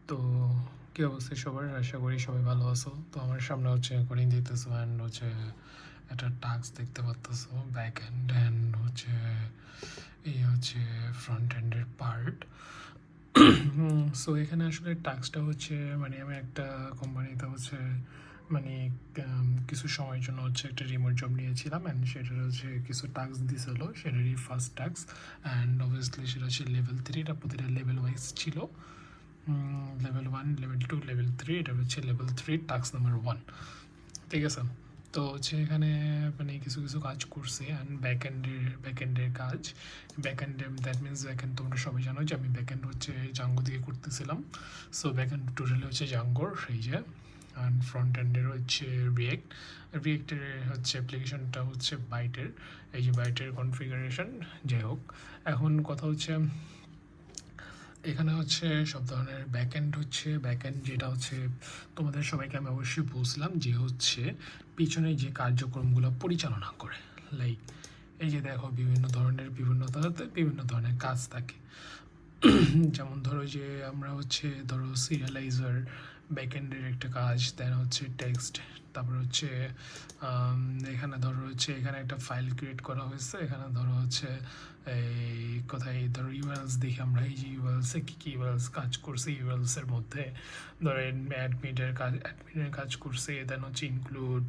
তো কী অবস্থা সবার? আশা করি সবাই ভালো আছো। তো আমার সামনে হচ্ছে কোডিং দেখতেছো অ্যান্ড হচ্ছে একটা টাস্ক দেখতে পারতেছো, ব্যাক এন্ড অ্যান্ড হচ্ছে এই হচ্ছে ফ্রন্ট এন্ডের পার্ট। সো এখানে আসলে টাস্কটা হচ্ছে মানে আমি একটা কোম্পানিতে হচ্ছে মানে কিছু সময়ের জন্য হচ্ছে একটা রিমোট জব নিয়েছিলাম অ্যান্ড সেটার হচ্ছে কিছু টাস্ক দিয়েছিল, সেটারই ফার্স্ট টাস্ক অ্যান্ড অবভিয়াসলি সেটা হচ্ছে লেভেল 3, এটা প্রতিটা লেভেল ওয়াইজ ছিল। লেভেল 1, লেভেল 2, লেভেল 3, এটা হচ্ছে লেভেল 3 টাস্ক নাম্বার 1। ঠিক আছে, তো হচ্ছে এখানে মানে কিছু কিছু কাজ করছে অ্যান্ড ব্যাকএন্ডের কাজ। ব্যাকএন্ডে দ্যাট মিনস ব্যাকএন্ড তোমরা সবাই জানো যে আমি ব্যাকএন্ড হচ্ছে জাঙ্গো দিয়ে করতেছিলাম। সো ব্যাকএন্ড টোটালি হচ্ছে জাঙ্গোর সেই যে, অ্যান্ড ফ্রন্ট এন্ডের হচ্ছে রিয়েক্টের হচ্ছে অ্যাপ্লিকেশনটা হচ্ছে বাইটের, এই যে বাইটের কনফিগারেশন। যাই হোক, এখন কথা হচ্ছে এখানে হচ্ছে সব ধরনের ব্যাকএন্ড যেটা হচ্ছে তোমাদের সবাইকে আমি অবশ্যই বলছিলাম যে হচ্ছে পিছনে যে কার্যক্রমগুলো পরিচালনা করে, লাইক এই যে দেখো বিভিন্ন ধরনের কাজ থাকে। যেমন ধরো যে আমরা হচ্ছে ধরো সিরিয়ালাইজার ব্যাকএন্ডের একটা কাজ, দেন হচ্ছে টেক্সট, তারপর হচ্ছে এখানে ধরো হচ্ছে এখানে একটা ফাইল ক্রিয়েট করা হয়েছে, এখানে ধরো হচ্ছে এই কোথায় ধরো ইউএলস দেখি আমরা, এই যে ইউএলসে কী কী ইউএলস কাজ করছে, ইউএলসের মধ্যে ধরেন অ্যাডমিনের কাজ করছে, দেন হচ্ছে include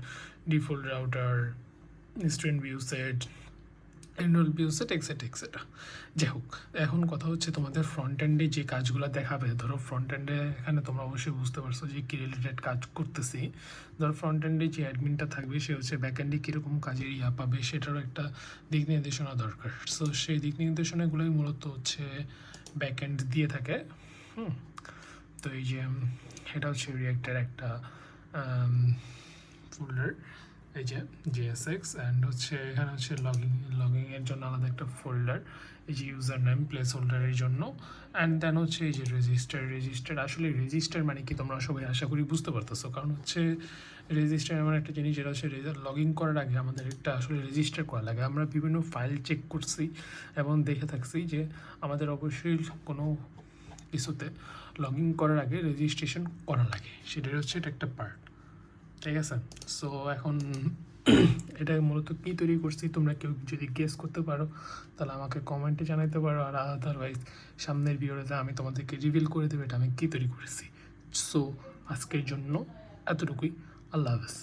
default router, student view set, annual view set, etcetera. যাই হোক, এখন কথা হচ্ছে তোমাদের ফ্রন্ট এন্ডে যে কাজগুলো দেখাবে, ধরো ফ্রন্ট এন্ডে এখানে তোমরা অবশ্যই বুঝতে পারছো যে কী রিলেটেড কাজ করতেছি। ধরো ফ্রন্ট এন্ডে যে অ্যাডমিনটা থাকবে সে হচ্ছে ব্যাক এন্ডে কীরকম কাজের পাবে সেটারও একটা দিক নির্দেশনা দরকার। সো সেই দিক নির্দেশনাগুলোই মূলত হচ্ছে ব্যাক এন্ড দিয়ে থাকে। তো এই যে এটা হচ্ছে রিয়েক্টের একটা ফোল্ডার, এই যে জেএসএক্স, অ্যান্ড হচ্ছে এখানে হচ্ছে লগিংয়ের জন্য আলাদা একটা ফোল্ডার, এই যে ইউজার নেম প্লেস হোল্ডারের জন্য, অ্যান্ড দেন হচ্ছে এই যে রেজিস্টার। আসলে রেজিস্টার মানে কি তোমরা সবাই আশা করি বুঝতে পারতেছো, কারণ হচ্ছে রেজিস্টার এমন একটা জিনিস যেটা হচ্ছে লগ ইন করার আগে আমাদের একটা আসলে রেজিস্টার করা লাগে। আমরা বিভিন্ন ফাইল চেক করছি এবং দেখে থাকছি যে আমাদের অবশ্যই কোনো কিছুতে লগ ইন করার আগে রেজিস্ট্রেশন করা লাগে, সেটাই হচ্ছে এটা একটা পার্ট। ঠিক আছে, সো এখন এটা মূলত কী তৈরি করছি তোমরা কেউ যদি গেস করতে পারো তাহলে আমাকে কমেন্টে জানাতে পারো, আর আদারওয়াইজ সামনের ভিডিওতে আমি তোমাদেরকে রিভিল করে দেবো এটা আমি কী তৈরি করেছি। সো আজকের জন্য এতটুকুই, আল্লাহ হাফেজ।